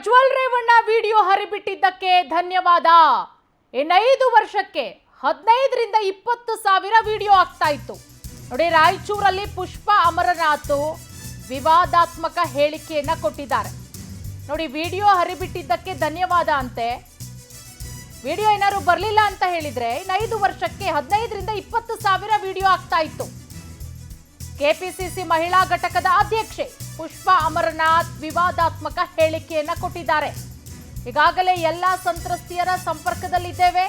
Prajwal Revanna video ಹರಿಬಿಟ್ಟಿದ್ದಕ್ಕೆ ಧನ್ಯವಾದ. ಇನ್ನು 5 ವರ್ಷಕ್ಕೆ 15ರಿಂದ 20 ಸಾವಿರ ವಿಡಿಯೋ ಆಗ್ತಾ ಇತ್ತು. ನೋಡಿ, ರಾಯಚೂರಲ್ಲಿ ಪುಷ್ಪಾ ಅಮರನಾಥ್ ವಿವಾದಾತ್ಮಕ ಹೇಳಿಕೆಯನ್ನ ಕೊಟ್ಟಿದ್ದಾರೆ. ನೋಡಿ, ವಿಡಿಯೋ ಹರಿಬಿಟ್ಟಿದ್ದಕ್ಕೆ ಧನ್ಯವಾದ ಅಂತೆ. ವಿಡಿಯೋ ಏನಾದ್ರು ಬರಲಿಲ್ಲ ಅಂತ ಹೇಳಿದ್ರೆ ಇನ್ನು 5 ವರ್ಷಕ್ಕೆ 15ರಿಂದ 20 ಸಾವಿರ ವಿಡಿಯೋ ಆಗ್ತಾ ಇತ್ತು. ಕೆಪಿಸಿಸಿ ಮಹಿಳಾ ಘಟಕದ ಅಧ್ಯಕ್ಷೆ ಪುಷ್ಪಾ ಅಮರನಾಥ್ ವಿವಾದಾತ್ಮಕ ಹೇಳಿಕೆಯನ್ನ ಕೊಟ್ಟಿದ್ದಾರೆ. ಈಗಾಗಲೇ ಎಲ್ಲ ಸಂತ್ರಸ್ತೆಯರ ಸಂಪರ್ಕದಲ್ಲಿದ್ದೇವೆ,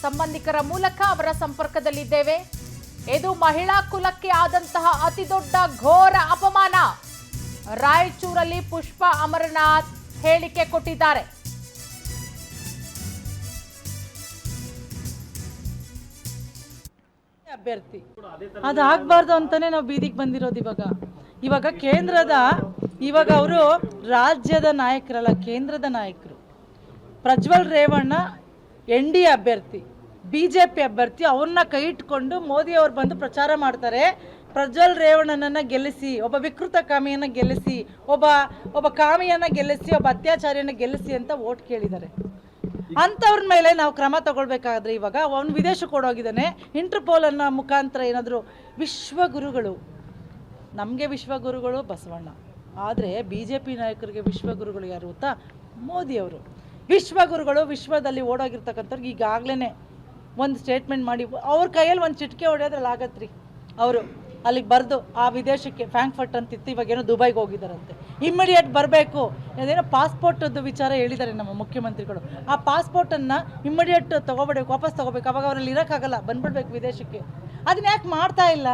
ಸಂಬಂಧಿಕರ ಮೂಲಕ ಅವರ ಸಂಪರ್ಕದಲ್ಲಿದ್ದೇವೆ. ಇದು ಮಹಿಳಾ ಕುಲಕ್ಕೆ ಆದಂತಹ ಅತಿದೊಡ್ಡ ಘೋರ ಅಪಮಾನ. ರಾಯಚೂರಲ್ಲಿ ಪುಷ್ಪಾ ಅಮರನಾಥ್ ಹೇಳಿಕೆ ಕೊಟ್ಟಿದ್ದಾರೆ. ಅಭ್ಯರ್ಥಿ ಅದಾಗಬಾರ್ದು ಅಂತಾನೆ ನಾವು ಬೀದಿಗೆ ಬಂದಿರೋದು. ಇವಾಗ ಕೇಂದ್ರದ ಅವರು ರಾಜ್ಯದ ನಾಯಕರಲ್ಲ, ಕೇಂದ್ರದ ನಾಯಕರು. ಪ್ರಜ್ವಲ್ ರೇವಣ್ಣ NDA ಅಭ್ಯರ್ಥಿ, BJP ಅಭ್ಯರ್ಥಿ. ಅವ್ರನ್ನ ಕೈ ಇಟ್ಕೊಂಡು ಮೋದಿ ಅವರು ಬಂದು ಪ್ರಚಾರ ಮಾಡ್ತಾರೆ. ಪ್ರಜ್ವಲ್ ರೇವಣ್ಣನನ್ನು ಗೆಲ್ಲಿಸಿ, ಒಬ್ಬ ವಿಕೃತ ಕಾಮಿಯನ್ನು ಗೆಲ್ಲಿಸಿ, ಒಬ್ಬ ಕಾಮಿಯನ್ನು ಗೆಲ್ಲಿಸಿ, ಒಬ್ಬ ಅತ್ಯಾಚಾರಿಯನ್ನು ಗೆಲ್ಲಿಸಿ ಅಂತ ವೋಟ್ ಕೇಳಿದ್ದಾರೆ. ಅಂಥವ್ರ ಮೇಲೆ ನಾವು ಕ್ರಮ ತಗೊಳ್ಬೇಕಾದ್ರೆ ಇವಾಗ ಅವನು ವಿದೇಶಕ್ಕೆ ಓಡೋಗಿದ್ದಾನೆ. ಇಂಟರ್ಪೋಲ್ ಅನ್ನೋ ಮುಖಾಂತರ ಏನಾದರೂ ವಿಶ್ವಗುರುಗಳು, ನಮಗೆ ವಿಶ್ವಗುರುಗಳು ಬಸವಣ್ಣ, ಆದರೆ BJP ನಾಯಕರಿಗೆ ವಿಶ್ವಗುರುಗಳು ಯಾರು ಗೊತ್ತಾ? ಮೋದಿಯವರು ವಿಶ್ವಗುರುಗಳು. ವಿಶ್ವದಲ್ಲಿ ಓಡೋಗಿರ್ತಕ್ಕಂಥವ್ರಿಗೆ ಈಗಾಗಲೇ ಒಂದು ಸ್ಟೇಟ್ಮೆಂಟ್ ಮಾಡಿ ಅವ್ರ ಕೈಯಲ್ಲಿ ಒಂದು ಚಿಟಿಕೆ ಹೊಡೆಯೋದ್ರಲ್ಲಿ ಆಗತ್ರಿ. ಅವರು ಅಲ್ಲಿಗೆ ಬರೆದು ಆ ವಿದೇಶಕ್ಕೆ ಫ್ರಾಂಕ್ಫರ್ಟ್ ಅಂತಿತ್ತು, ಇವಾಗೇನೋ ದುಬೈಗೆ ಹೋಗಿದ್ದಾರಂತೆ. ಇಮ್ಮಿಡಿಯೇಟ್ ಬರಬೇಕು, ಅದೇನೋ ಪಾಸ್ಪೋರ್ಟದ್ದು ವಿಚಾರ ಹೇಳಿದ್ದಾರೆ ನಮ್ಮ ಮುಖ್ಯಮಂತ್ರಿಗಳು. ಆ ಪಾಸ್ಪೋರ್ಟನ್ನು ಇಮ್ಮಿಡಿಯೇಟ್ ತೊಗೊಬಿಡ್ಬೇಕು, ವಾಪಸ್ ತೊಗೋಬೇಕು. ಅವಾಗ ಅವರಲ್ಲಿ ಇರೋಕ್ಕಾಗಲ್ಲ, ಬಂದ್ಬಿಡ್ಬೇಕು ವಿದೇಶಕ್ಕೆ. ಅದನ್ನ ಯಾಕೆ ಮಾಡ್ತಾ ಇಲ್ಲ?